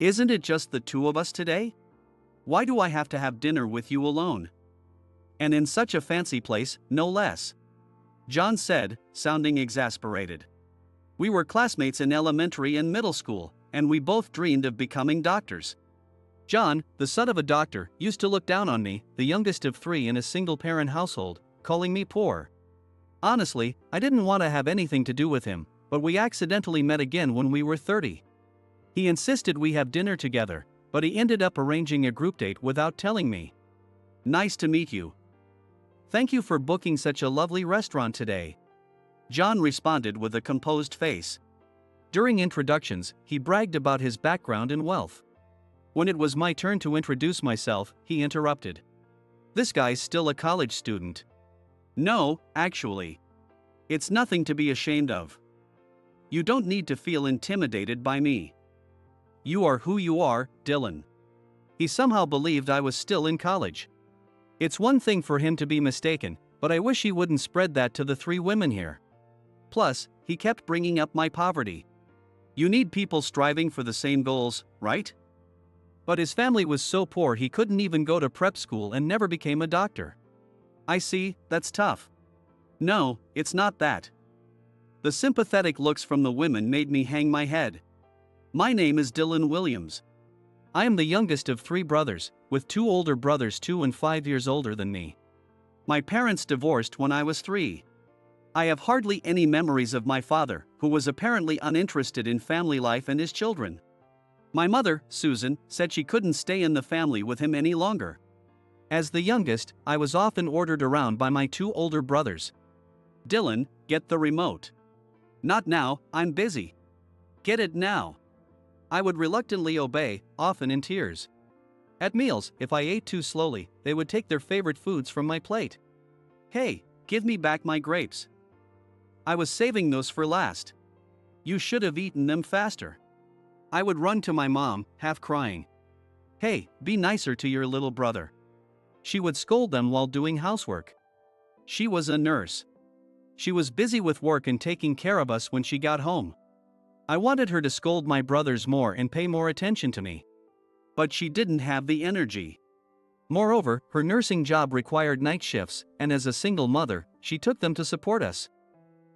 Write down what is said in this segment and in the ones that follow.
Isn't it just the two of us today? Why do I have to have dinner with you alone? And in such a fancy place, no less. John said, sounding exasperated. We were classmates in elementary and middle school, and we both dreamed of becoming doctors. John, the son of a doctor, used to look down on me, the youngest of three in a single-parent household, calling me poor. Honestly, I didn't want to have anything to do with him, but we accidentally met again when we were 30. He insisted we have dinner together, but he ended up arranging a group date without telling me. Nice to meet you. Thank you for booking such a lovely restaurant today. John responded with a composed face. During introductions, he bragged about his background and wealth. When it was my turn to introduce myself, he interrupted. This guy's still a college student. No, actually. It's nothing to be ashamed of. You don't need to feel intimidated by me. You are who you are, Dylan. He somehow believed I was still in college. It's one thing for him to be mistaken, but I wish he wouldn't spread that to the three women here. Plus, he kept bringing up my poverty. You need people striving for the same goals, right? But his family was so poor he couldn't even go to prep school and never became a doctor. I see, that's tough. No, it's not that. The sympathetic looks from the women made me hang my head. My name is Dylan Williams. I am the youngest of three brothers, with two older brothers 2 and 5 years older than me. My parents divorced when I was 3. I have hardly any memories of my father, who was apparently uninterested in family life and his children. My mother, Susan, said she couldn't stay in the family with him any longer. As the youngest, I was often ordered around by my 2 older brothers. Dylan, get the remote. Not now, I'm busy. Get it now. I would reluctantly obey, often in tears. At meals, if I ate too slowly, they would take their favorite foods from my plate. Hey, give me back my grapes. I was saving those for last. You should have eaten them faster. I would run to my mom, half crying. Hey, be nicer to your little brother. She would scold them while doing housework. She was a nurse. She was busy with work and taking care of us when she got home. I wanted her to scold my brothers more and pay more attention to me. But she didn't have the energy. Moreover, her nursing job required night shifts, and as a single mother, she took them to support us.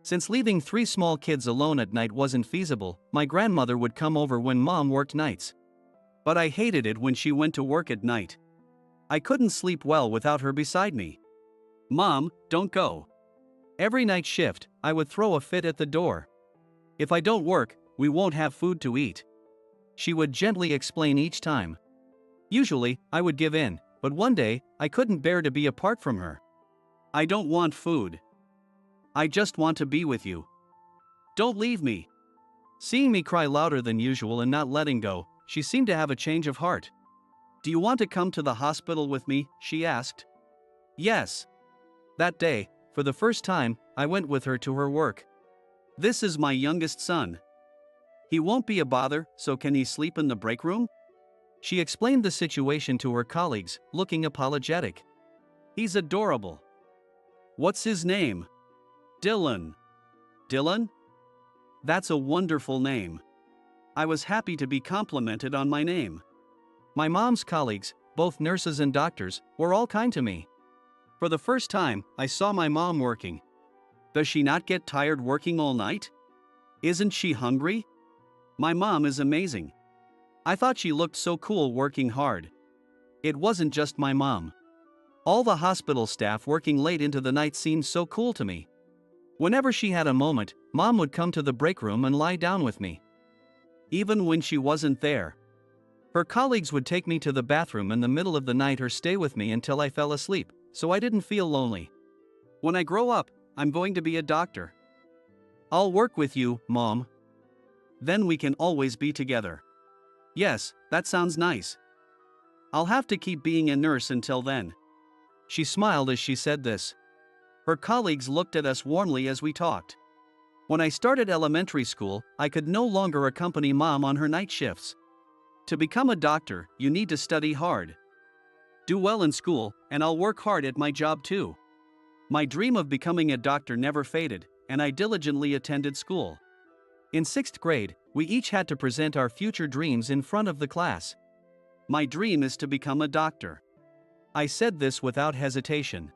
Since leaving 3 small kids alone at night wasn't feasible, my grandmother would come over when mom worked nights. But I hated it when she went to work at night. I couldn't sleep well without her beside me. Mom, don't go. Every night shift, I would throw a fit at the door. If I don't work, we won't have food to eat. She would gently explain each time. Usually, I would give in, but one day, I couldn't bear to be apart from her. I don't want food. I just want to be with you. Don't leave me. Seeing me cry louder than usual and not letting go, she seemed to have a change of heart. Do you want to come to the hospital with me? She asked. Yes. That day, for the first time, I went with her to her work. This is my youngest son. He won't be a bother, so can he sleep in the break room? She explained the situation to her colleagues, looking apologetic. He's adorable. What's his name? Dylan. Dylan? That's a wonderful name. I was happy to be complimented on my name. My mom's colleagues, both nurses and doctors, were all kind to me. For the first time, I saw my mom working. Does she not get tired working all night? Isn't she hungry? My mom is amazing. I thought she looked so cool working hard. It wasn't just my mom. All the hospital staff working late into the night seemed so cool to me. Whenever she had a moment, mom would come to the break room and lie down with me. Even when she wasn't there. Her colleagues would take me to the bathroom in the middle of the night or stay with me until I fell asleep, so I didn't feel lonely. When I grow up, I'm going to be a doctor. I'll work with you, Mom. Then we can always be together. Yes, that sounds nice. I'll have to keep being a nurse until then. She smiled as she said this. Her colleagues looked at us warmly as we talked. When I started elementary school, I could no longer accompany Mom on her night shifts. To become a doctor, you need to study hard. Do well in school, and I'll work hard at my job too. My dream of becoming a doctor never faded, and I diligently attended school. In 6th grade, We each had to present our future dreams in front of the class. My dream is to become a doctor. I said this without hesitation.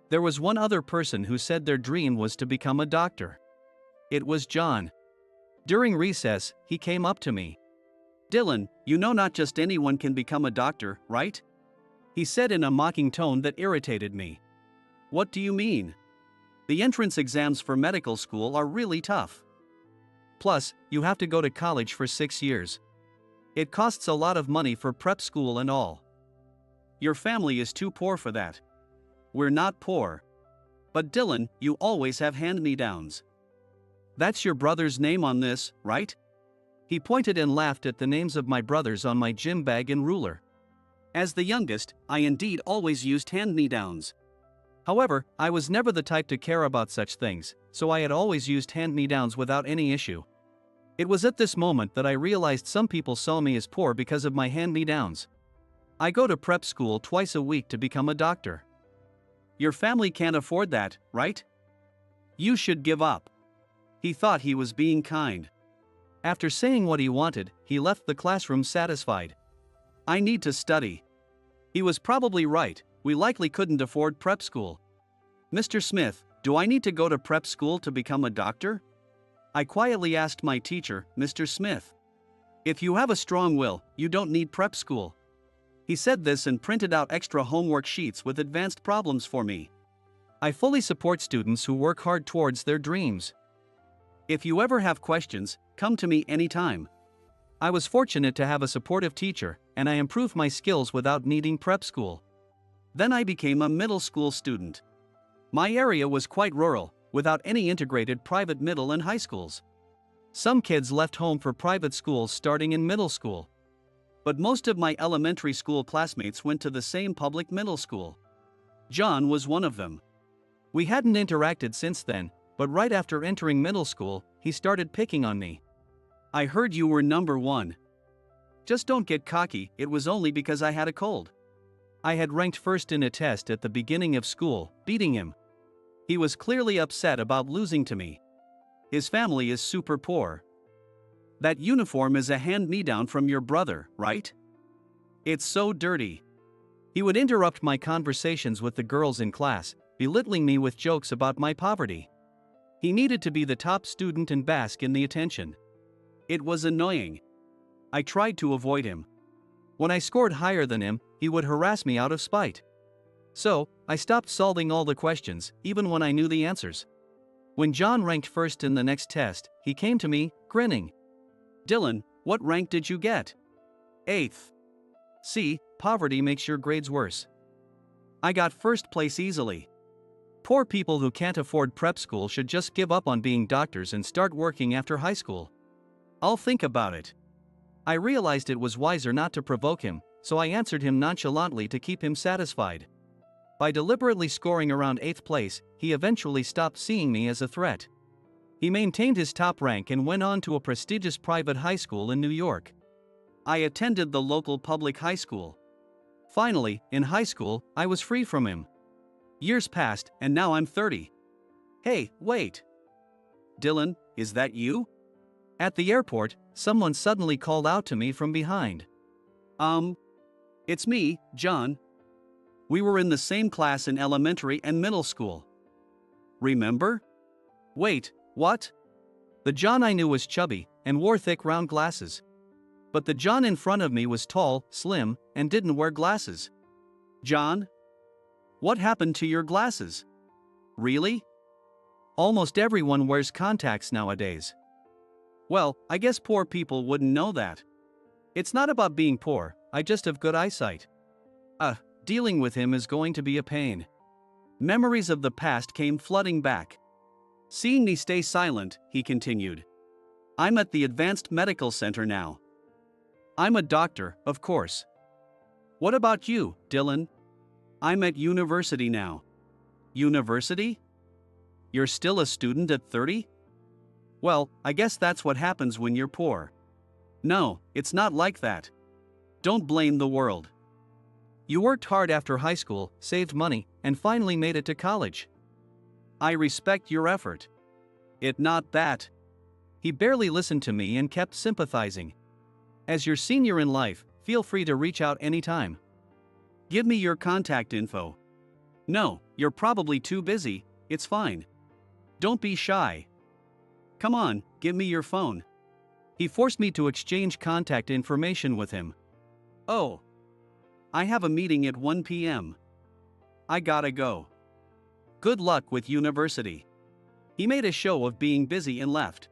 There was one other person who said their dream was to become a doctor. It was John. During recess, he came up to me. "Dylan, you know not just anyone can become a doctor, right?" He said in a mocking tone that irritated me. "What do you mean? The entrance exams for medical school are really tough. Plus, you have to go to college for 6 years. It costs a lot of money for prep school and all. Your family is too poor for that." "We're not poor. But Dylan, you always have hand-me-downs." "That's your brother's name on this, right?" He pointed and laughed at the names of my brothers on my gym bag and ruler. As the youngest, I indeed always used hand-me-downs. However, I was never the type to care about such things, so I had always used hand-me-downs without any issue. It was at this moment that I realized some people saw me as poor because of my hand-me-downs. I go to prep school twice a week to become a doctor. Your family can't afford that, right? You should give up. He thought he was being kind. After saying what he wanted, he left the classroom satisfied. I need to study. He was probably right, we likely couldn't afford prep school. "Mr. Smith, do I need to go to prep school to become a doctor?" I quietly asked my teacher, Mr. Smith. "If you have a strong will, you don't need prep school." He said this and printed out extra homework sheets with advanced problems for me. I fully support students who work hard towards their dreams. If you ever have questions, come to me anytime. I was fortunate to have a supportive teacher, and I improved my skills without needing prep school. Then I became a middle school student. My area was quite rural, without any integrated private middle and high schools. Some kids left home for private schools starting in middle school. But most of my elementary school classmates went to the same public middle school. John was one of them. We hadn't interacted since then, but right after entering middle school, he started picking on me. "I heard you were number 1. Just don't get cocky, it was only because I had a cold." I had ranked first in a test at the beginning of school, beating him. He was clearly upset about losing to me. His family is super poor. "That uniform is a hand-me-down from your brother, right? It's so dirty." He would interrupt my conversations with the girls in class, belittling me with jokes about my poverty. He needed to be the top student and bask in the attention. It was annoying. I tried to avoid him. When I scored higher than him, he would harass me out of spite. So, I stopped solving all the questions, even when I knew the answers. When John ranked first in the next test, he came to me, grinning. "Dylan, what rank did you get?" "8th. See, poverty makes your grades worse." I got first place easily. Poor people who can't afford prep school should just give up on being doctors and start working after high school. I'll think about it. I realized it was wiser not to provoke him, so I answered him nonchalantly to keep him satisfied. By deliberately scoring around 8th place, he eventually stopped seeing me as a threat. He maintained his top rank and went on to a prestigious private high school in New York. I attended the local public high school. Finally, in high school, I was free from him. Years passed, and now I'm 30. "Hey, wait. Dylan, is that you?" At the airport, someone suddenly called out to me from behind. It's me, John. We were in the same class in elementary and middle school. Remember?" "Wait, what?" The John I knew was chubby and wore thick round glasses. But the John in front of me was tall, slim, and didn't wear glasses. "John? What happened to your glasses?" "Really? Almost everyone wears contacts nowadays." "Well, I guess poor people wouldn't know that. It's not about being poor, I just have good eyesight." Dealing with him is going to be a pain. Memories of the past came flooding back. Seeing me stay silent, he continued. "I'm at the Advanced Medical Center now. I'm a doctor, of course." "What about you, Dylan?" "I'm at university now." "University? You're still a student at 30? Well, I guess that's what happens when you're poor." "No, it's not like that. Don't blame the world. You worked hard after high school, saved money, and finally made it to college. I respect your effort. It not that. He barely listened to me and kept sympathizing. As your senior in life, feel free to reach out anytime. Give me your contact info. No, you're probably too busy, it's fine. Don't be shy. Come on, give me your phone. He forced me to exchange contact information with him. Oh. I have a meeting at 1 p.m. I gotta go. Good luck with university. He made a show of being busy and left.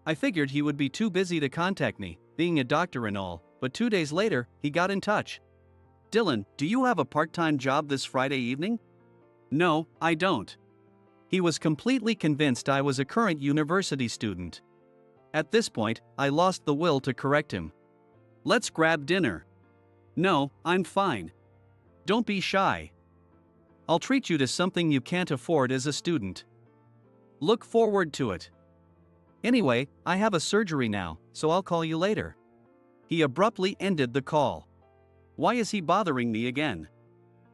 I figured he would be too busy to contact me, being a doctor and all, but 2 days later, he got in touch. Dylan, do you have a part-time job this Friday evening? No, I don't. He was completely convinced I was a current university student. At this point, I lost the will to correct him. Let's grab dinner. No, I'm fine. Don't be shy. I'll treat you to something you can't afford as a student. Look forward to it. Anyway, I have a surgery now, so I'll call you later. He abruptly ended the call. Why is he bothering me again?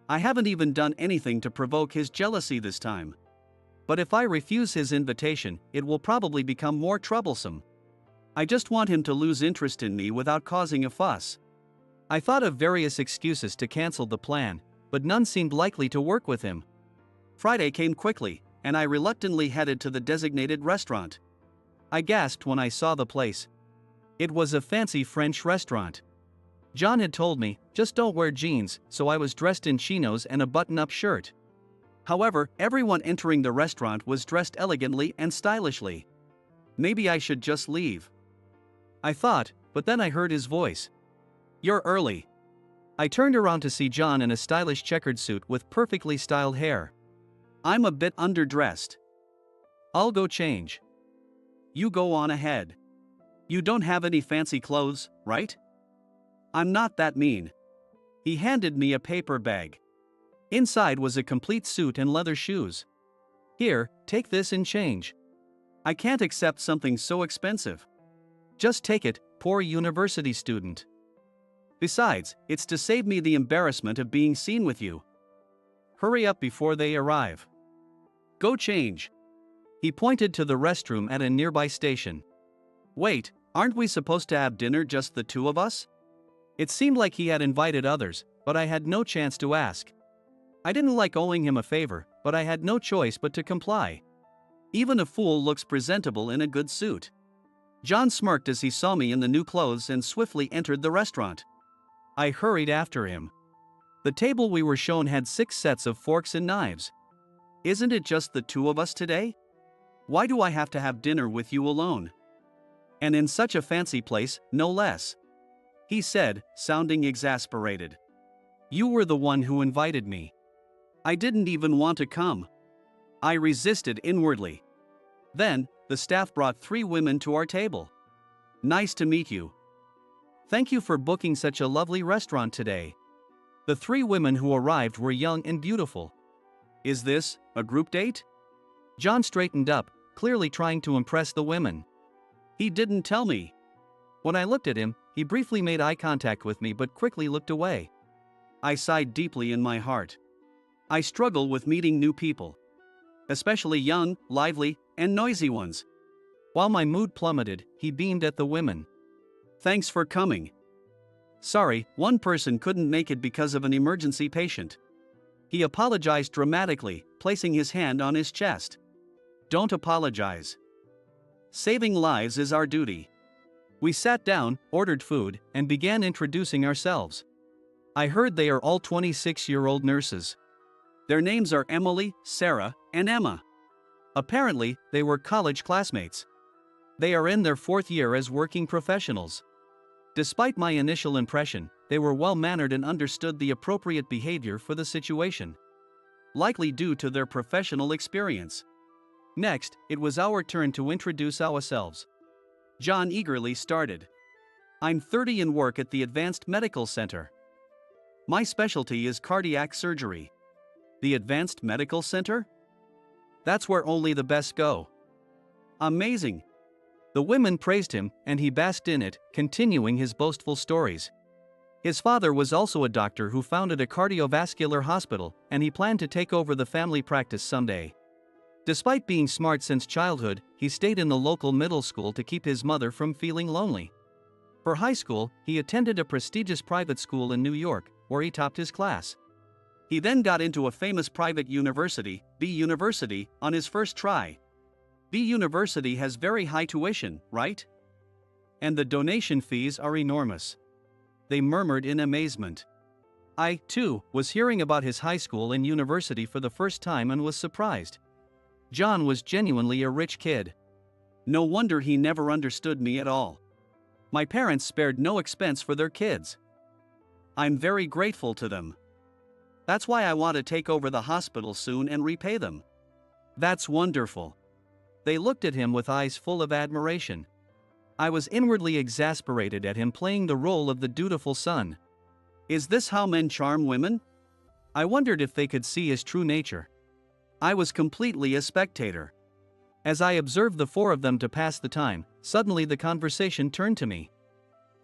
I haven't even done anything to provoke his jealousy this time. But if I refuse his invitation, it will probably become more troublesome. I just want him to lose interest in me without causing a fuss. I thought of various excuses to cancel the plan, but none seemed likely to work with him. Friday came quickly, and I reluctantly headed to the designated restaurant. I gasped when I saw the place. It was a fancy French restaurant. John had told me, just don't wear jeans, so I was dressed in chinos and a button-up shirt. However, everyone entering the restaurant was dressed elegantly and stylishly. Maybe I should just leave. I thought, but then I heard his voice. You're early. I turned around to see John in a stylish checkered suit with perfectly styled hair. I'm a bit underdressed. I'll go change. You go on ahead. You don't have any fancy clothes, right? I'm not that mean. He handed me a paper bag. Inside was a complete suit and leather shoes. Here, take this and change. I can't accept something so expensive. Just take it, poor university student. Besides, it's to save me the embarrassment of being seen with you. Hurry up before they arrive. Go change. He pointed to the restroom at a nearby station. Wait, aren't we supposed to have dinner just the two of us? It seemed like he had invited others, but I had no chance to ask. I didn't like owing him a favor, but I had no choice but to comply. Even a fool looks presentable in a good suit. John smirked as he saw me in the new clothes and swiftly entered the restaurant. I hurried after him. The table we were shown had 6 sets of forks and knives. Isn't it just the two of us today? Why do I have to have dinner with you alone? And in such a fancy place, no less. He said, sounding exasperated. You were the one who invited me. I didn't even want to come. I resisted inwardly. Then, the staff brought 3 women to our table. Nice to meet you. Thank you for booking such a lovely restaurant today. The 3 women who arrived were young and beautiful. Is this a group date? John straightened up, clearly trying to impress the women. He didn't tell me. When I looked at him, he briefly made eye contact with me but quickly looked away. I sighed deeply in my heart. I struggle with meeting new people. Especially young, lively, and noisy ones. While my mood plummeted, he beamed at the women. Thanks for coming. Sorry, one person couldn't make it because of an emergency patient. He apologized dramatically, placing his hand on his chest. Don't apologize. Saving lives is our duty. We sat down, ordered food, and began introducing ourselves. I heard they are all 26-year-old nurses. Their names are Emily, Sarah, and Emma. Apparently, they were college classmates. They are in their 4th year as working professionals. Despite my initial impression, they were well-mannered and understood the appropriate behavior for the situation. Likely due to their professional experience. Next, it was our turn to introduce ourselves. John eagerly started. I'm 30 and work at the Advanced Medical Center. My specialty is cardiac surgery. The Advanced Medical Center? That's where only the best go. Amazing. The women praised him, and he basked in it, continuing his boastful stories. His father was also a doctor who founded a cardiovascular hospital, and he planned to take over the family practice someday. Despite being smart since childhood, he stayed in the local middle school to keep his mother from feeling lonely. For high school, he attended a prestigious private school in New York, where he topped his class. He then got into a famous private university, B University, on his first try. B University has very high tuition, right? And the donation fees are enormous. They murmured in amazement. I, too, was hearing about his high school and university for the first time and was surprised. John was genuinely a rich kid. No wonder he never understood me at all. My parents spared no expense for their kids. I'm very grateful to them. That's why I want to take over the hospital soon and repay them. That's wonderful. They looked at him with eyes full of admiration. I was inwardly exasperated at him playing the role of the dutiful son. Is this how men charm women? I wondered if they could see his true nature. I was completely a spectator. As I observed the four of them to pass the time, suddenly the conversation turned to me.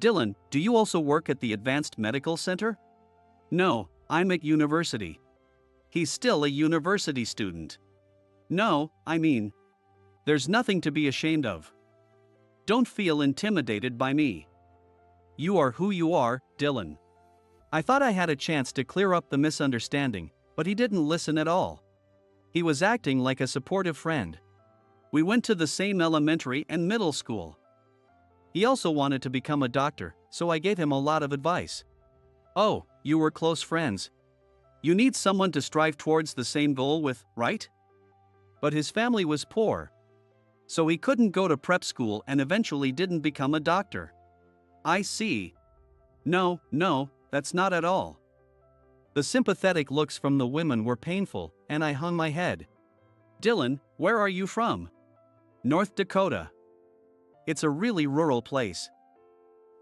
Dylan, do you also work at the Advanced Medical Center? No, I'm at university. He's still a university student. No, I mean, there's nothing to be ashamed of. Don't feel intimidated by me. You are who you are, Dylan. I thought I had a chance to clear up the misunderstanding, but he didn't listen at all. He was acting like a supportive friend. We went to the same elementary and middle school. He also wanted to become a doctor, so I gave him a lot of advice. Oh, you were close friends. You need someone to strive towards the same goal with, right? But his family was poor, so he couldn't go to prep school and eventually didn't become a doctor. I see. No, that's not at all. The sympathetic looks from the women were painful, and I hung my head. Dylan, where are you from? North Dakota. It's a really rural place.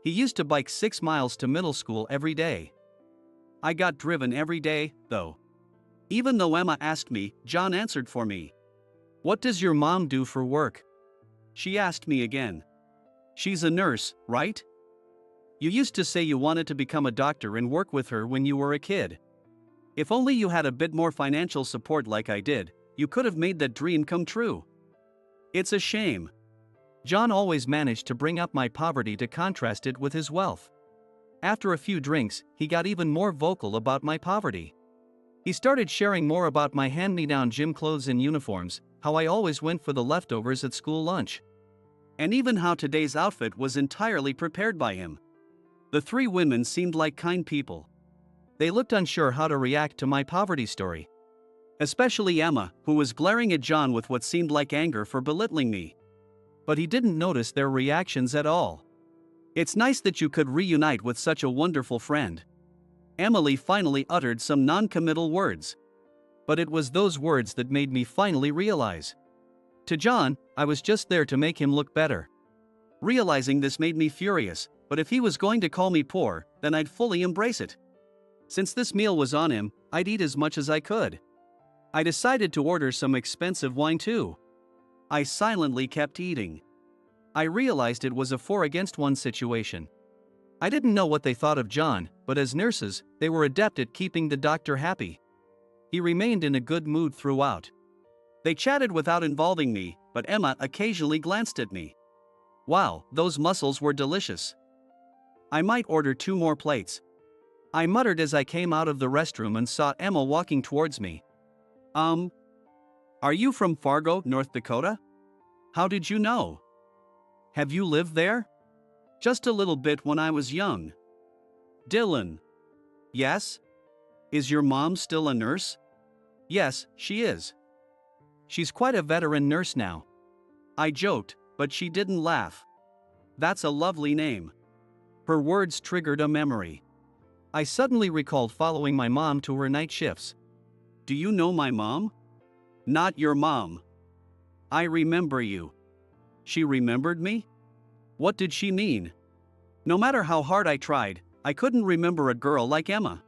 He used to bike 6 miles to middle school every day. I got driven every day, though. Even though Emma asked me, John answered for me. What does your mom do for work? She asked me again. She's a nurse, right? You used to say you wanted to become a doctor and work with her when you were a kid. If only you had a bit more financial support like I did, you could have made that dream come true. It's a shame. John always managed to bring up my poverty to contrast it with his wealth. After a few drinks, he got even more vocal about my poverty. He started sharing more about my hand-me-down gym clothes and uniforms, how I always went for the leftovers at school lunch, and even how today's outfit was entirely prepared by him. The three women seemed like kind people. They looked unsure how to react to my poverty story. Especially Emma, who was glaring at John with what seemed like anger for belittling me. But he didn't notice their reactions at all. It's nice that you could reunite with such a wonderful friend. Emily finally uttered some non-committal words. But it was those words that made me finally realize. To John, I was just there to make him look better. Realizing this made me furious, but if he was going to call me poor, then I'd fully embrace it. Since this meal was on him, I'd eat as much as I could. I decided to order some expensive wine too. I silently kept eating. I realized it was a 4-against-1 situation. I didn't know what they thought of John, but as nurses, they were adept at keeping the doctor happy. He remained in a good mood throughout. They chatted without involving me, but Emma occasionally glanced at me. Wow, those mussels were delicious. I might order 2 more plates. I muttered as I came out of the restroom and saw Emma walking towards me. Are you from Fargo, North Dakota? How did you know? Have you lived there? Just a little bit when I was young. Dylan. Yes? Is your mom still a nurse? Yes, she is. She's quite a veteran nurse now. I joked, but she didn't laugh. That's a lovely name. Her words triggered a memory. I suddenly recalled following my mom to her night shifts. Do you know my mom? Not your mom. I remember you. She remembered me? What did she mean? No matter how hard I tried, I couldn't remember a girl like Emma.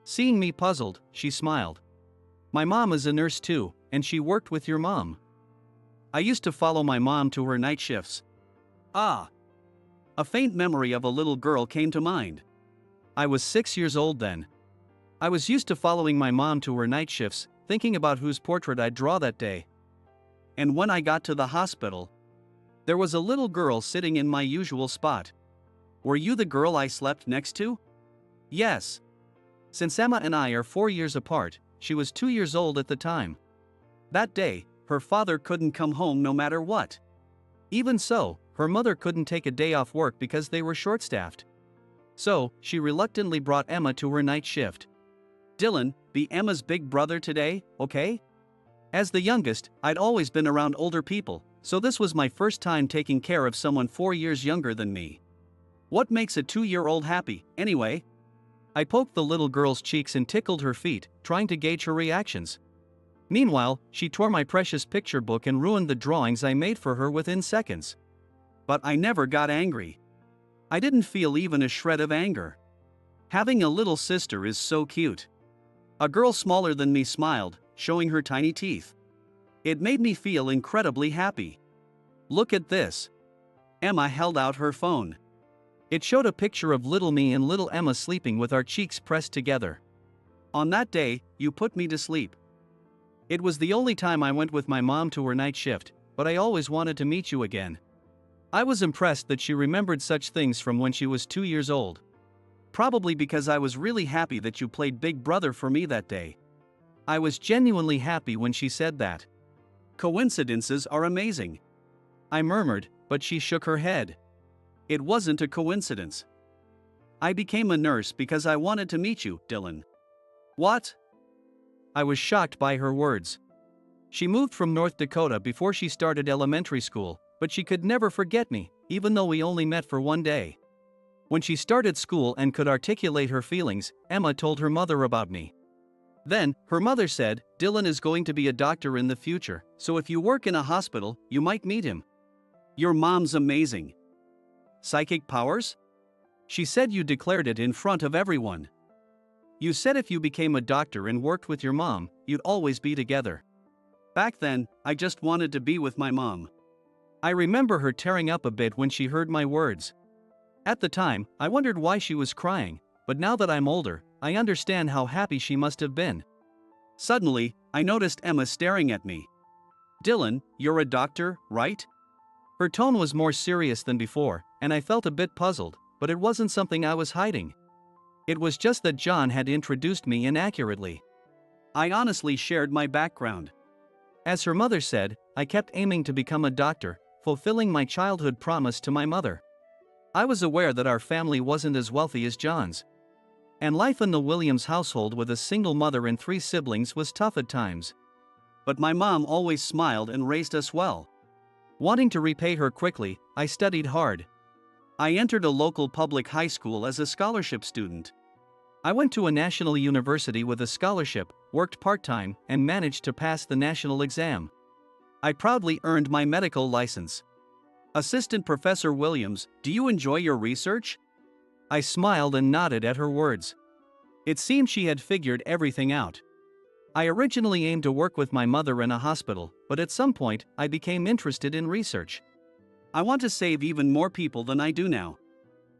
Seeing me puzzled, she smiled. My mom is a nurse too, and she worked with your mom. I used to follow my mom to her night shifts. Ah. A faint memory of a little girl came to mind. I was 6 years old then. I was used to following my mom to her night shifts, thinking about whose portrait I'd draw that day. And when I got to the hospital, there was a little girl sitting in my usual spot. Were you the girl I slept next to? Yes. Since Emma and I are 4 years apart, she was 2 years old at the time. That day, her father couldn't come home no matter what. Even so, her mother couldn't take a day off work because they were short-staffed. So, she reluctantly brought Emma to her night shift. Dylan, be Emma's big brother today, okay? As the youngest, I'd always been around older people, so this was my first time taking care of someone 4 years younger than me. What makes a 2-year-old happy, anyway? I poked the little girl's cheeks and tickled her feet, trying to gauge her reactions. Meanwhile, she tore my precious picture book and ruined the drawings I made for her within seconds. But I never got angry. I didn't feel even a shred of anger. Having a little sister is so cute. A girl smaller than me smiled, showing her tiny teeth. It made me feel incredibly happy. Look at this. Emma held out her phone. It showed a picture of little me and little Emma sleeping with our cheeks pressed together. On that day, you put me to sleep. It was the only time I went with my mom to her night shift, but I always wanted to meet you again. I was impressed that she remembered such things from when she was 2 years old. Probably because I was really happy that you played Big Brother for me that day. I was genuinely happy when she said that. Coincidences are amazing, I murmured, but she shook her head. It wasn't a coincidence. I became a nurse because I wanted to meet you, Dylan. What? I was shocked by her words. She moved from North Dakota before she started elementary school, but she could never forget me, even though we only met for one day. When she started school and could articulate her feelings, Emma told her mother about me. Then, her mother said, Dylan is going to be a doctor in the future, so if you work in a hospital, you might meet him. Your mom's amazing. Psychic powers? She said you declared it in front of everyone. You said if you became a doctor and worked with your mom, you'd always be together. Back then, I just wanted to be with my mom. I remember her tearing up a bit when she heard my words. At the time, I wondered why she was crying, but now that I'm older, I understand how happy she must have been. Suddenly, I noticed Emma staring at me. Dylan, you're a doctor, right? Her tone was more serious than before, and I felt a bit puzzled, but it wasn't something I was hiding. It was just that John had introduced me inaccurately. I honestly shared my background. As her mother said, I kept aiming to become a doctor, fulfilling my childhood promise to my mother. I was aware that our family wasn't as wealthy as John's. And life in the Williams household with a single mother and 3 siblings was tough at times. But my mom always smiled and raised us well. Wanting to repay her quickly, I studied hard. I entered a local public high school as a scholarship student. I went to a national university with a scholarship, worked part-time, and managed to pass the national exam. I proudly earned my medical license. Assistant Professor Williams, do you enjoy your research? I smiled and nodded at her words. It seemed she had figured everything out. I originally aimed to work with my mother in a hospital, but at some point, I became interested in research. I want to save even more people than I do now.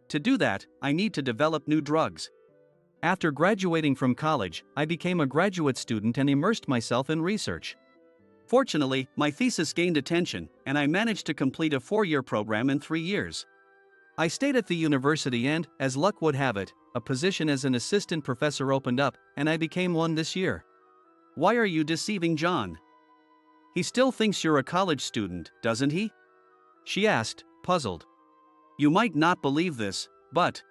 To do that, I need to develop new drugs. After graduating from college, I became a graduate student and immersed myself in research. Fortunately, my thesis gained attention, and I managed to complete a 4-year program in 3 years. I stayed at the university and, as luck would have it, a position as an assistant professor opened up, and I became one this year. Why are you deceiving John? He still thinks you're a college student, doesn't he? She asked, puzzled. You might not believe this, but...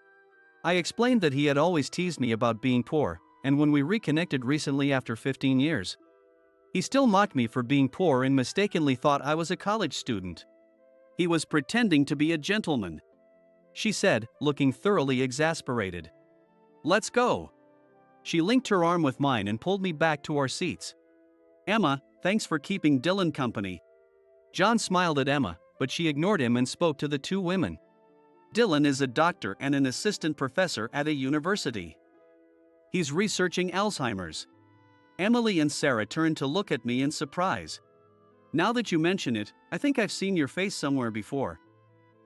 I explained that he had always teased me about being poor, and when we reconnected recently after 15 years. He still mocked me for being poor and mistakenly thought I was a college student. He was pretending to be a gentleman, she said, looking thoroughly exasperated. Let's go. She linked her arm with mine and pulled me back to our seats. Emma, thanks for keeping Dylan company. John smiled at Emma, but she ignored him and spoke to the 2 women. Dylan is a doctor and an assistant professor at a university. He's researching Alzheimer's. Emily and Sarah turned to look at me in surprise. Now that you mention it, I think I've seen your face somewhere before.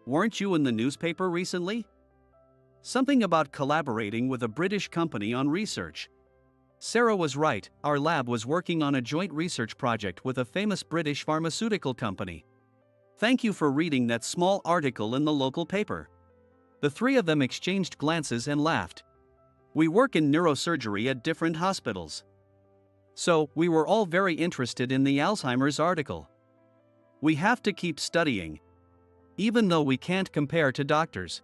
Weren't you in the newspaper recently? Something about collaborating with a British company on research. Sarah was right, our lab was working on a joint research project with a famous British pharmaceutical company. Thank you for reading that small article in the local paper. The three of them exchanged glances and laughed. We work in neurosurgery at different hospitals. So, we were all very interested in the Alzheimer's article. We have to keep studying. Even though we can't compare to doctors.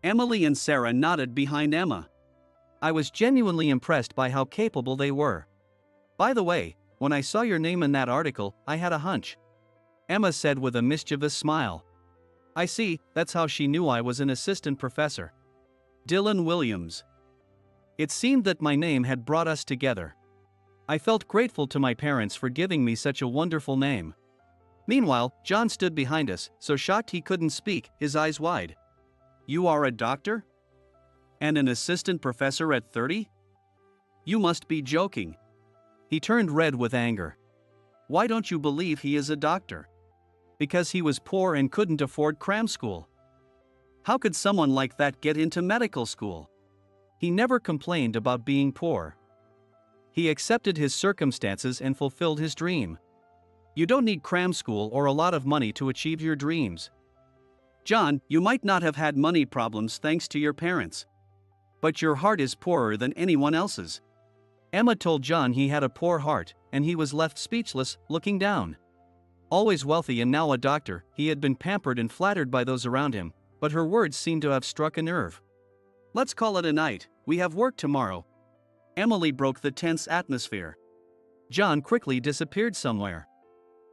Emily and Sarah nodded behind Emma. I was genuinely impressed by how capable they were. By the way, when I saw your name in that article, I had a hunch. Emma said with a mischievous smile. I see, that's how she knew I was an assistant professor. Dylan Williams. It seemed that my name had brought us together. I felt grateful to my parents for giving me such a wonderful name. Meanwhile, John stood behind us, so shocked he couldn't speak, his eyes wide. You are a doctor? And an assistant professor at 30? You must be joking. He turned red with anger. Why don't you believe he is a doctor? Because he was poor and couldn't afford cram school. How could someone like that get into medical school? He never complained about being poor. He accepted his circumstances and fulfilled his dream. You don't need cram school or a lot of money to achieve your dreams. John, you might not have had money problems thanks to your parents. But your heart is poorer than anyone else's. Emma told John he had a poor heart, and he was left speechless, looking down. Always wealthy and now a doctor, he had been pampered and flattered by those around him, but her words seemed to have struck a nerve. Let's call it a night, we have work tomorrow. Emily broke the tense atmosphere. John quickly disappeared somewhere.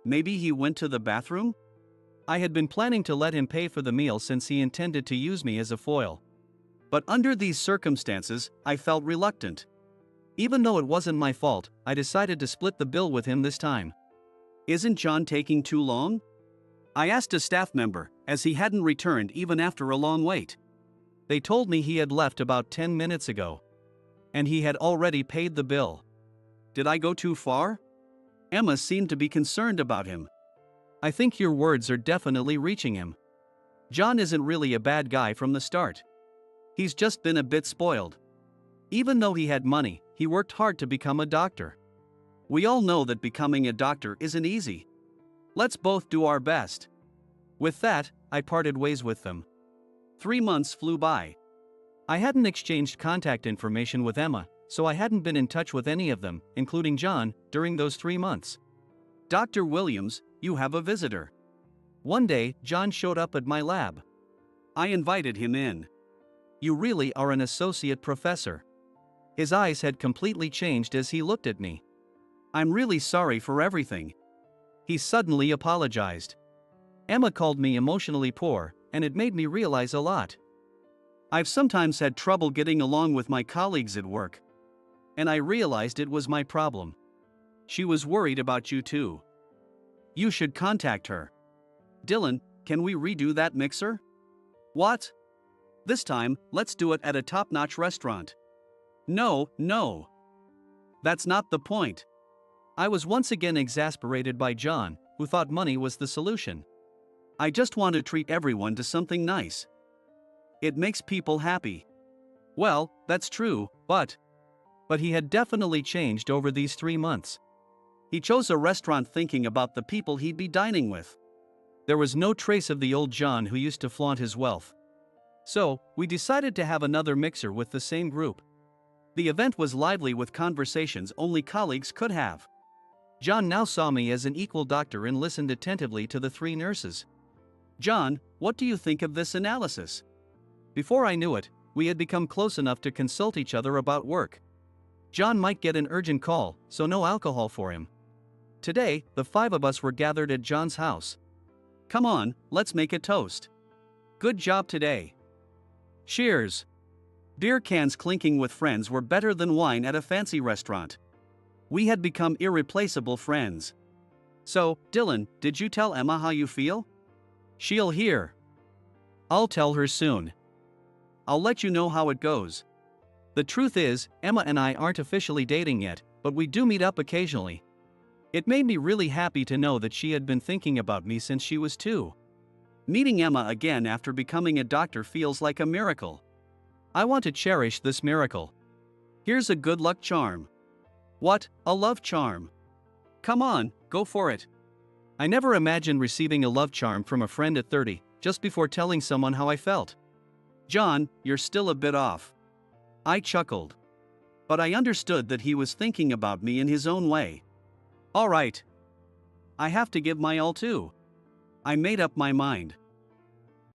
Maybe he went to the bathroom? I had been planning to let him pay for the meal since he intended to use me as a foil. But under these circumstances, I felt reluctant. Even though it wasn't my fault, I decided to split the bill with him this time. Isn't John taking too long? I asked a staff member, as he hadn't returned even after a long wait. They told me he had left about 10 minutes ago. And he had already paid the bill. Did I go too far? Emma seemed to be concerned about him. I think your words are definitely reaching him. John isn't really a bad guy from the start. He's just been a bit spoiled. Even though he had money, he worked hard to become a doctor. We all know that becoming a doctor isn't easy. Let's both do our best. With that, I parted ways with them. 3 months flew by. I hadn't exchanged contact information with Emma, so I hadn't been in touch with any of them, including John, during those 3 months. Dr. Williams, you have a visitor. One day, John showed up at my lab. I invited him in. You really are an associate professor. His eyes had completely changed as he looked at me. I'm really sorry for everything. He suddenly apologized. Emma called me emotionally poor, and it made me realize a lot. I've sometimes had trouble getting along with my colleagues at work. And I realized it was my problem. She was worried about you too. You should contact her. Dylan, can we redo that mixer? What? This time, let's do it at a top-notch restaurant. No. That's not the point. I was once again exasperated by John, who thought money was the solution. I just want to treat everyone to something nice. It makes people happy. Well, that's true, but he had definitely changed over these 3 months. He chose a restaurant thinking about the people he'd be dining with. There was no trace of the old John who used to flaunt his wealth. So, we decided to have another mixer with the same group. The event was lively with conversations only colleagues could have. John now saw me as an equal doctor and listened attentively to the 3 nurses. John, what do you think of this analysis? Before I knew it, we had become close enough to consult each other about work. John might get an urgent call, so no alcohol for him. Today, the 5 of us were gathered at John's house. Come on, let's make a toast. Good job today. Cheers. Beer cans clinking with friends were better than wine at a fancy restaurant. We had become irreplaceable friends. So, Dylan, did you tell Emma how you feel? She'll hear. I'll tell her soon. I'll let you know how it goes. The truth is, Emma and I aren't officially dating yet, but we do meet up occasionally. It made me really happy to know that she had been thinking about me since she was 2. Meeting Emma again after becoming a doctor feels like a miracle. I want to cherish this miracle. Here's a good luck charm. What, a love charm? Come on, go for it. I never imagined receiving a love charm from a friend at 30, just before telling someone how I felt. John, you're still a bit off. I chuckled. But I understood that he was thinking about me in his own way. All right. I have to give my all too. I made up my mind.